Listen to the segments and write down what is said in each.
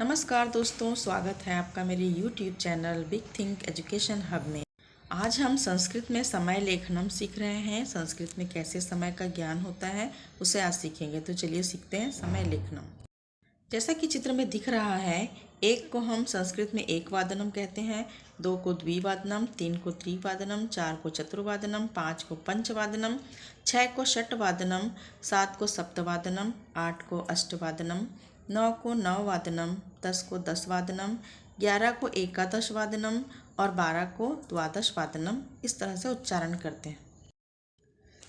नमस्कार दोस्तों, स्वागत है आपका मेरे YouTube channel big think education hub में। आज हम संस्कृत में समय लेखनम सीख रहे हैं। संस्कृत में कैसे समय का ज्ञान होता है उसे आज सीखेंगे। तो चलिए सीखते हैं समय लेखनम। जैसा कि चित्र में दिख रहा है, एक को हम संस्कृत में एक वादनम कहते हैं, दो को द्विवादनम, तीन को त्रिवादनम, चार को चतुर्वादनम, पाँच को पंचवादनम, छः को षटवादनम, सात को सप्तवादनम, आठ को अष्टवादनम, नौ को नववादनम, 10 को दसवादनम, 11 को एकादश वादनम और 12 को द्वादश वादनम। इस तरह से उच्चारण करते हैं।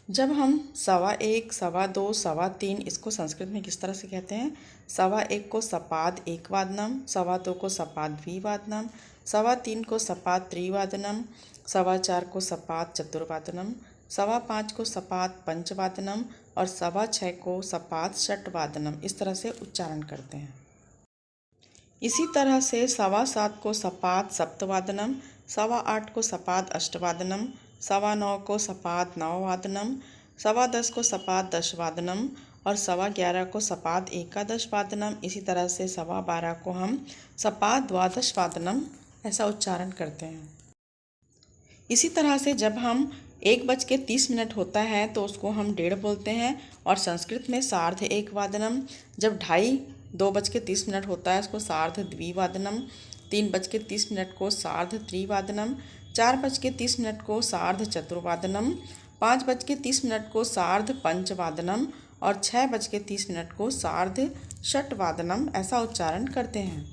जब हम 1.25, 2.25, 3.25 इसको संस्कृत में किस तरह से कहते हैं? 1.25 को सपाद एक वादनम, 2.25 को सपाद द्विवादनम, 3.25 को सपाद त्रिवादनम, 4.25 को सपाद चतुर्वादनम, 5.25 को सपाद पंचवादनम और 6.25 को सपाद षटवादनम। इस तरह से उच्चारण करते हैं। इसी तरह से 7.15 को सपाद सप्तवादनम, 8.15 को सपाद अष्टवादनम, 9.15 को सपाद नववादनम, 10.15 को सपाद दशवादनम और 11.15 को सपाद एकादश वादनम। इसी तरह से 12.15 को हम सपाद द्वादश वादनम ऐसा उच्चारण करते हैं। इसी तरह से जब हम 1:30 होता है तो उसको हम 1:30 बोलते हैं और संस्कृत में 1:30 वादनम। जब 2:30 होता है उसको सार्ध द्विवादनम, 3:30 को सार्ध त्रिवादनम, 4:30 को सार्ध चतुर्वादनम, 5:30 को सार्ध पंचवादनम और 6:30 को सार्ध षटवादनम ऐसा उच्चारण करते हैं।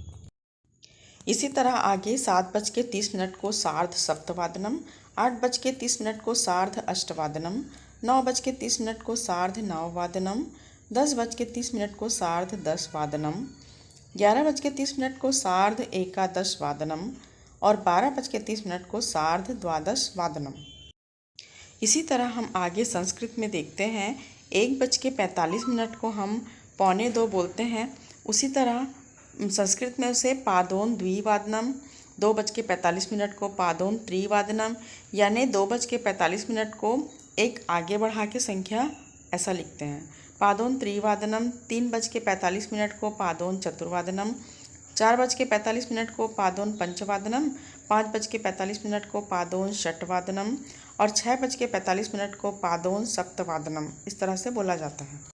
इसी तरह आगे 7:30 को सार्ध सप्तवादनम, 8:30 को सार्ध अष्टवादनम, 9:30 को सार्ध नववादनम, 10:30 को सार्ध दसवादनम, 11:30 को सार्ध एकादश वादनम और 12:30 को सार्ध द्वादश वादनम। इसी तरह हम आगे संस्कृत में देखते हैं, 1:45 को हम 1:45 बोलते हैं। उसी तरह संस्कृत में उसे पादोन द्विवादनम, 2:45 को पादोन त्रिवादनम, यानी 2:45 को एक आगे बढ़ा के संख्या ऐसा लिखते हैं। पादोन त्रिवादनम, 3:45 को पादोन चतुर्वादनम, 4:45 को पादोन पंचवादनम, 5:45 को पादोन षटवादनम और 6:45 को पादोन सप्तवादनम। इस तरह से बोला जाता है।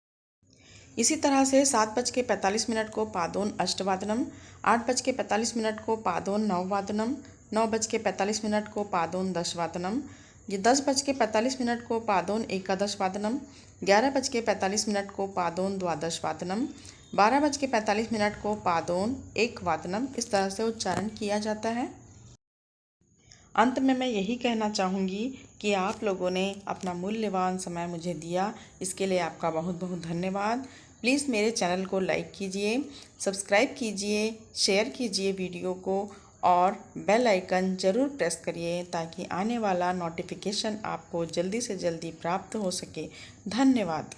इसी तरह से 7:45 को पादोन अष्टवादनम, 8:45 को पादोन नववादनम, 9:45 को पादोन दशवादनम, 10:45 को पादोन एकादश वादनम, 11:45 को पादोन द्वादश वादनम, 12:45 को पादोन एक वादनम। इस तरह से उच्चारण किया जाता है। अंत में मैं यही कहना चाहूँगी कि आप लोगों ने अपना मूल्यवान समय मुझे दिया, इसके लिए आपका बहुत बहुत धन्यवाद। प्लीज़ मेरे चैनल को लाइक कीजिए, सब्सक्राइब कीजिए, शेयर कीजिए वीडियो को और बेल आइकन ज़रूर प्रेस करिए ताकि आने वाला नोटिफिकेशन आपको जल्दी से जल्दी प्राप्त हो सके। धन्यवाद।